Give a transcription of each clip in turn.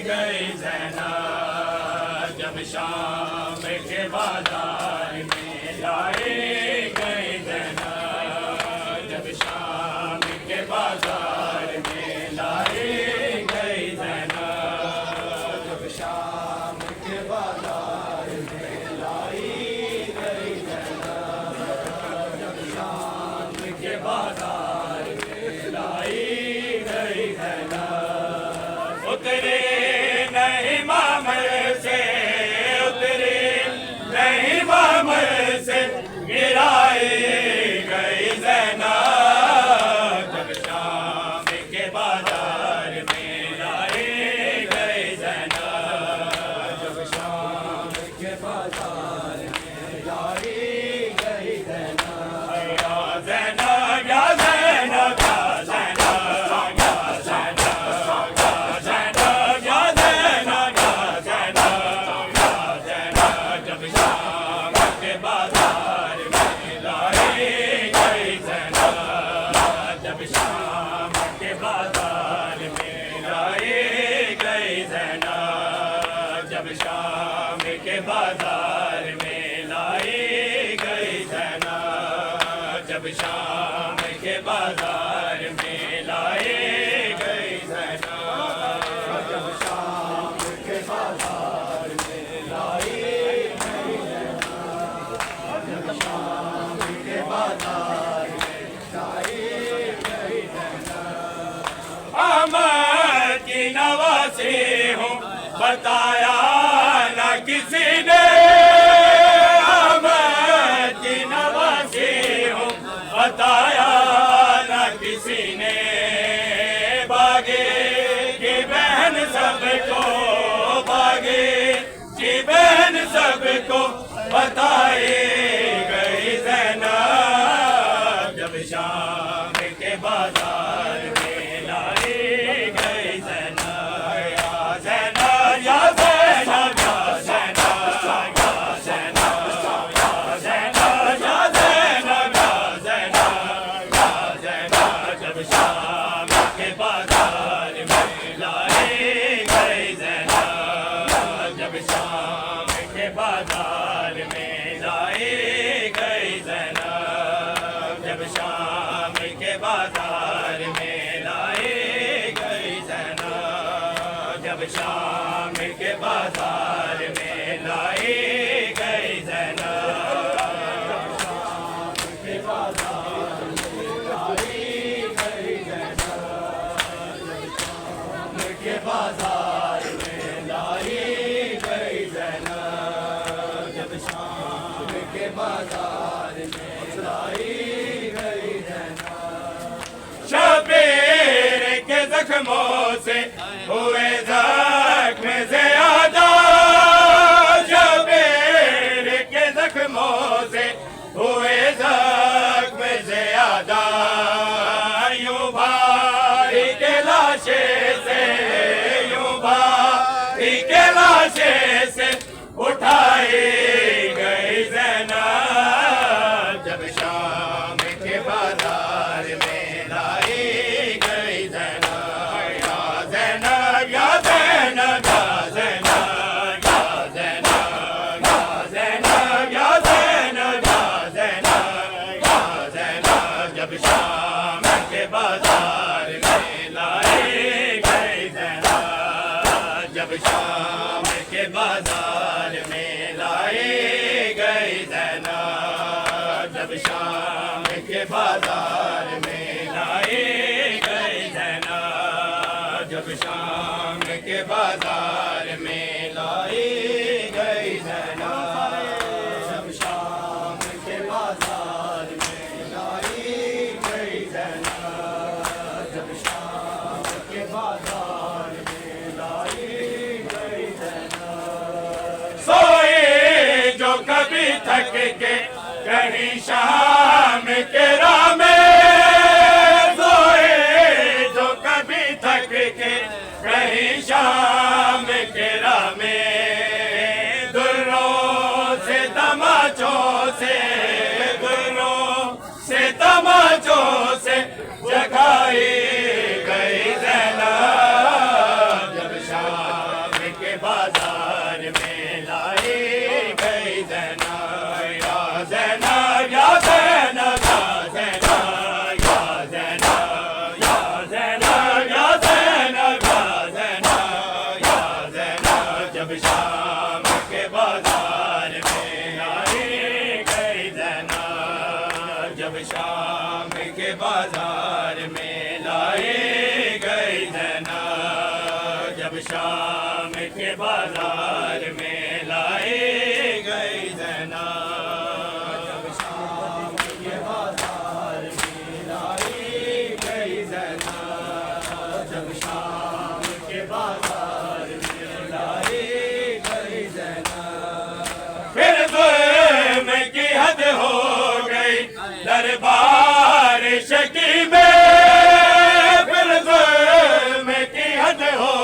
गई ज़ैनब जब शाम के बाजार में लाई गई ज़ैनब जब शाम के बाजार में लाई गई ज़ैनब जब शाम के बाजार में लाई गई ज़ैनब जब शाम के बाजार में लाई गई ज़ैनब उतरे नहीं मामर से उतरे नहीं मामर से गिराई गई ज़ैनब जब शाम के बाजार में लाई गई ज़ैनब जब शाम के बाजार में लाई गई ज़ैनब या ज़ैनब या ज़ैनब या ज़ैनब या ज़ैनब या ज़ैनब या ज़ैनब या ज़ैनब जब शाम के बाजार में लाई गई ज़ैनब जब शाम के बाजार में लाई गई ज़ैनब जब शाम के बाजार में लाई गई ज़ैनब जब शाम के बाजार में लाई गई ज़ैनब जब शाम के बाजार में लाई गई ज़ैनब जब शाम के बाजार में लाई गई ज़ैनब अहमद की नवासी हूँ बताया ना किसी ने अहमद की नवासी हूँ बताया ना किसी ने बागे की बहन सबको बागे की बहन सबको बताई गई ज़ैनब जब शाम के बाजार में लाई गई ज़ैनब या ज़ैनब या ज़ैनब या ज़ैनब या ज़ैनब या ज़ैनब या ज़ैनब या ज़ैनब या ज़ैनब जब शाम के बाजार में लाई गई ज़ैनब जब शाम के बाजार में लाई गई ज़ैनब जब शाम के बाजार में लाई गई ज़ैनब जब शाम के बाजार में लाई गई ज़ैनब जब शाम के बाजार में लाई गई ज़ैनब जब शाम के बाजार में लाई गई ज़ैनब जब शाम के बाजार में लाई गई ज़ैनब शबीर के जख्मों से हुए जख्म ज़्यादा शबीर के जख्मों से हुए जख्म ज़्यादा यूं भाई के लाशे से यूं भाई के लाशे से उठाई गई ज़ैनब जब शाम के बाजार में लाई गई ज़ैनब या ज़ैनब या ज़ैनब या ज़ैनब या ज़ैनब या ज़ैनब या ज़ैनब या ज़ैनब या ज़ैनब जब शाम के बाजार में लाई गई ज़ैनब जब शाम के बाजार में लाई गई ज़ैनब जब शाम के बाजार में लाई गई ज़ैनब जब शाम के बाजार में लाई गई ज़ैनब जब शाम के बाजार में लाई गई ज़ैनब जब शाम के बाजार में लाई गई ज़ैनब सोए जो कभी थक के कहीं शाम के राह में सोए जो कभी थक के कहीं शाम के राह में दुर्रों से तमाचों से दुर्रों से तमाचों से जगाई गई ज़ैनब जब शाम जब शाम के बाजार में लाई गई ज़ैनब, जब शाम के बाजार में लाई गई ज़ैनब, जब शाम के बाजार में लाई गई ज़ैनब, फिर जुल्म की हद हो गई दरबार शकी में, फिर जुल्म की हद हो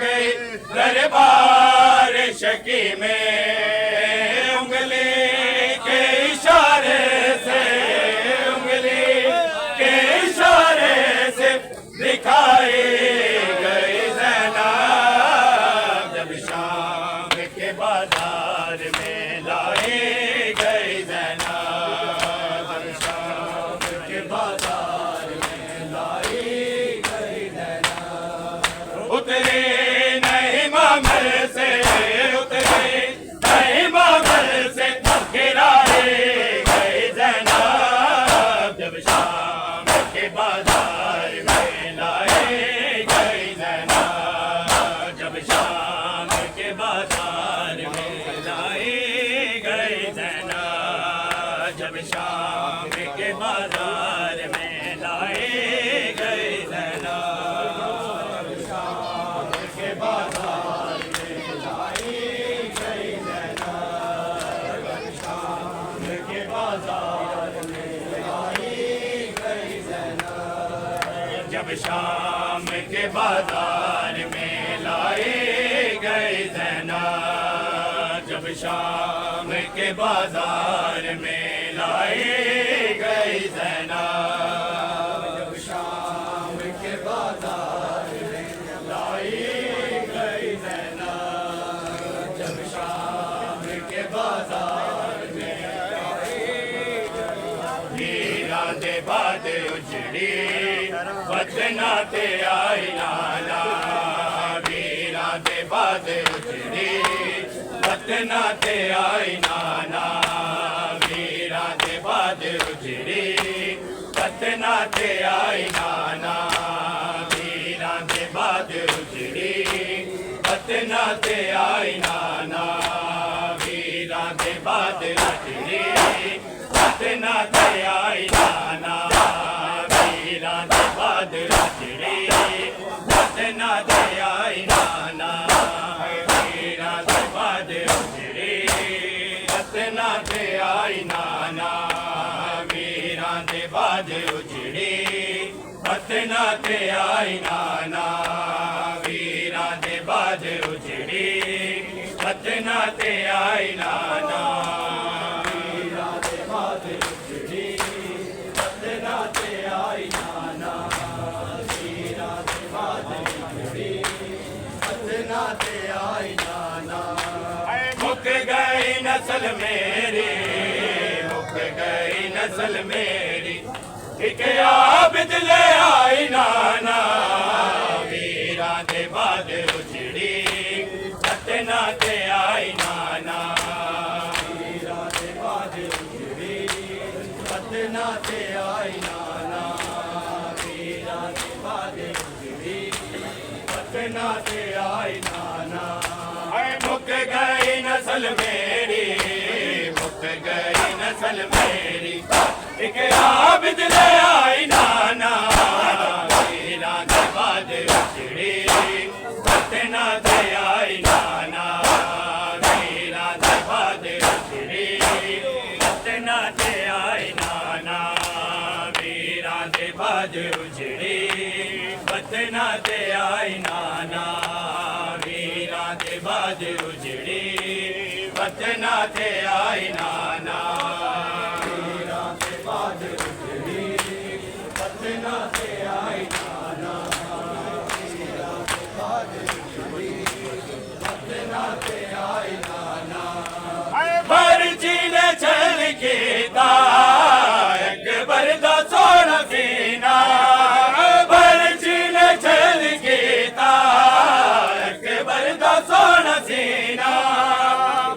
गई दरबार शकी में, उंगली के इशारे से, उंगली के इशारे से दिखाई गई ज़ैनब, जब शाम के बाजार में लाई गई ज़ैनब, जब शाम के बाजार में लाई गई ज़ैनब, उतरे नहीं मामर से, उतरे नहीं मामर से गिराए गई ज़ैनब, जब शाम के बाजार में लाई गई ज़ैनब, जब शाम के बाजार में लाई गई ज़ैनब, जब शाम के बाजार में लाई गई ज़ैनब, शाम के बाजार में लाई गई ज़ैनब, शाम के बाजार में लाई गई ज़ैनब, जब शाम के बाजार में लाई गई ज़ैनब, जब शाम के बाजार में लाई गई ज़ैनब, जब शाम के बाजार में लाई गई ज़ैनब, जब शाम के बाजार में लाई गई, हीरा दे बाद उजड़ी बदना ते आई नाना, हीरा दे बाद उजड़ी बदना ते आई नाना, हीरा दे बाद उजड़ी बदना ते आई नाना, हीरा दे बाद उजड़ी बदना ते आई नाना, हीरा दे बाद उजड़ी बदना ते आई नाना, हीरा दे बाद उजड़ी बदना ते आई नाना, हीरा दे बाद उजड़ी बदना ते आई नाना, हीरा दे बाद उजड़ी बदना ते आई नाना, हीरा दे बाद उजड़ी बदना ते आई नाना, हीरा दे बाद उजड़ी बदना ते आई नाना, हीरा दे बाद उजड़ी बदना ते आई नाना, मुक गई नस्ल मेरी, मुक गई नस्ल मेरी, एक आबिद ले आई नाना, वीरा दे बाद उजड़ी बदना ते आई नाना, वीरा दे बाद उजड़ी बदना ते आई नाना, वीरा दे बाद उजड़ी बदना ते आई नाना, मुक गई नस्ल मेरी, मुक गई नस्ल मेरी, एक आबिद ले आई नाना, वीरा दे बाद उजड़ी बदना ते आई नाना, वीरा दे बाद उजड़ी बदना ते आई नाना, वीरा दे बाद उजड़ी बदना ते आई नाना, वीरा दे बाद उजड़ी बदना ते आई नाना, वीरा दे बाद उजड़ी बदना ते आई नाना, वीरा दे बाद उजड़ी बदना ते आई नाना, मर्जी ने चल के अकबर दा सोना सीना, मर्जी ने चल के अकबर दा सोना सीना,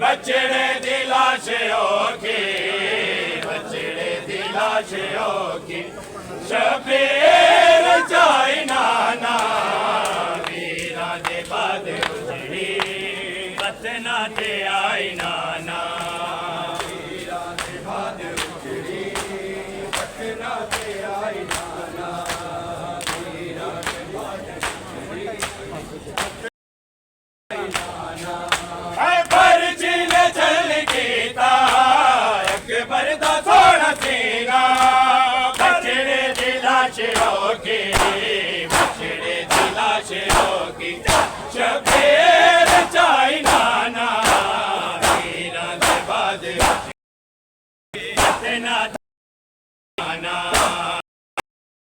बचड़े दिलाशों की, बचड़े दिलाशों की, शबीर जाई नाना, वीरा ਦੇ ਬਾਦ ਉਜੜੀ ਵਤਨਾਂ ਤੇ ਆਈ ਨਾਨਾ ਵੀਰਾਂ ਦੇ ਬਾਦ ਉਜੜੀ ਵਤਨਾਂ ਤੇ ਆਈ ਨਾਨਾ ਵੀਰਾਂ ਦੇ ਬਾਦ ਹੈ ਪਰਚੀ ਨੇ ਚੱਲ ਕੀਤਾ ਅਕਬਰ ਦਾ ਸੋਹਣਾ ਸੀਨਾ ਬਚੜੇ ਦੀ ਲਾਸ਼ ਹੋ ਕੇ ਬਚੜੇ ਦੀ ਲਾਸ਼ ਹੋ ਕੇ ਸ਼ਬੀਰ ਚਾਈ ਨਾਨਾ ਵੀਰਾਂ ਦੇ ਬਾਦ ਇਤਨਾ ਨਾਨਾ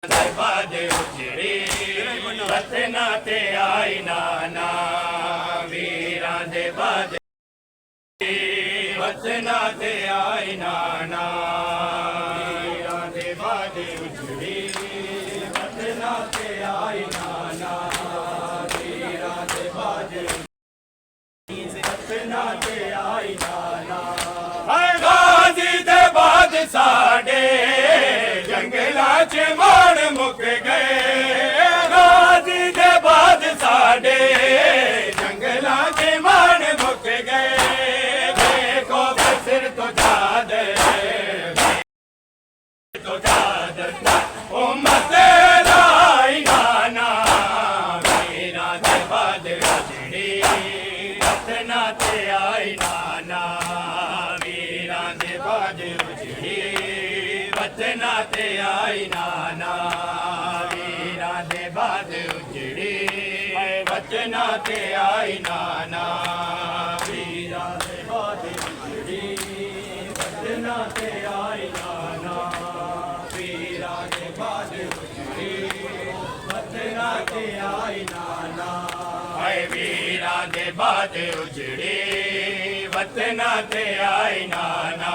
ਦੇ ਬਾਦ ਉਜੜੀ ਵਤਨਾਂ ਤੇ ਆਈ ਨਾਨਾ ਵੀਰਾਂ ਦੇ ਬਾਦ ਵਤਨਾਂ ਤੇ ਆਈ ਨਾਨਾ ਵੀਰਾਂ ਦੇ ਬਾਦ ਉਜੜੀ ਵਤਨਾਂ ਤੇ ਆਈ ਨਾਨਾ ਵੀਰਾਂ ਦੇ ਬਾਦ ਵਤਨਾਂ ਤੇ ਆਈ ਨਾਨਾ ਹਾਏ ਗਾਜ਼ੀ ਦੇ ਬਾਦ ਸਾਡੇ ਜੰਗਲਾਂ 'ਚ ਮਾਣ ਮੁੱਕ ਗਏ ਗਾਜ਼ੀ ਦੇ ਬਾਦ ਸਾਡੇ ਜੰਗਲਾਂ 'ਚ ਮਾਣ ਮੁੱਕ ਗਏ ਦੇਖੋ ਸਿਰ ਤੋਂ ਜਾਦੇ ਤੋਂ ਜਾਦ ਉਮਤ ਲਾਈ ਨਾਨਾ ਵੀਰਾਂ ਦੇ ਬਾਦ ਉਜੜੀ ਵਤਨਾਂ ਤੇ ਆਈ ਨਾਨਾ ਵੀਰਾਂ ਦੇ ਬਾਦ ਉਜੜੀ ਵਤਨਾਂ ਤੇ ਆਈ ਨਾਨਾ ਵੀਰਾਂ ਦੇ ਬਾਦ ਉਜੜੀ ਵਤਨਾਂ ਤੇ ਆਈ ਨਾਨਾ ਵੀਰਾਂ ਦੇ ਬਾਦ ਉਜੜੀ ਵਤਨਾਂ ਤੇ ਆਈ ਨਾਨਾ ਵੀਰਾਂ ਦੇ ਬਾਦ ਉਜੜੀ ਵਤਨਾਂ ਤੇ ਆਈ ਨਾਨਾ ਹਾਏ ਵੀਰਾਂ ਦੇ ਬਾਦ ਉਜੜੀ ਵਤਨਾਂ ਤੇ ਆਈ ਨਾਨਾ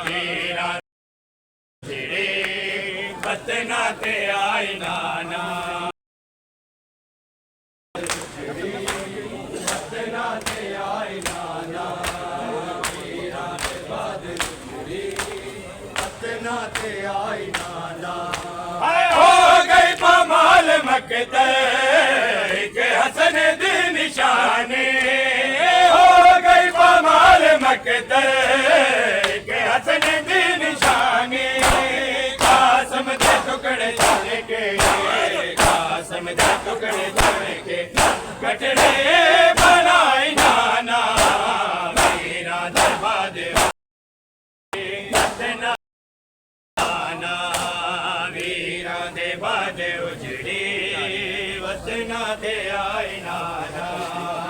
ਵੀਰਾਂ ਜਿਹੜੇ ਵਤਨਾਂ ਤੇ ਆਈ ਨਾਨਾ ਵਤਨਾਂ ਤੇ ਆਈ ਨਾਨਾ ਵੀਰਾਂ ਦੇ ਬਾਦ ਉਜੜੀ ਵਤਨਾਂ ਤੇ ਆਈ ਨਾਨਾ ਹਾਏ ਹੋ ਗਈ ਪਮਾਲ ਮਕਤੇ ਕਿ ਹਸਨ ਦੀ ਨਿਸ਼ਾਨੀ ਹੋ ਗਈ ਪਮਾਲ ਮਕਤੇ ਕਿ ਹਸਨ ਦੀ ਨਿਸ਼ਾਨੀ ਕਾਸਮ ਦੇ ਟੁਕੜੇ ਚੜ ਕੇ ਕਾਸਮ ਦੇ ਟੁਕੜੇ ਚੜ ਕੇ ਕਟੜੇ ਬਣਾਈ ਨਾਨਾ ਵੀਰਾਂ ਦੇ ਬਾਦ ਵਤਨਾਂ ਨਾਨਾ ਵੀਰਾਂ ਦੇ ਬਾਦ ਉਜੜੀ ਵਤਨਾਂ ਤੇ ਆਈ ਨਾਨਾ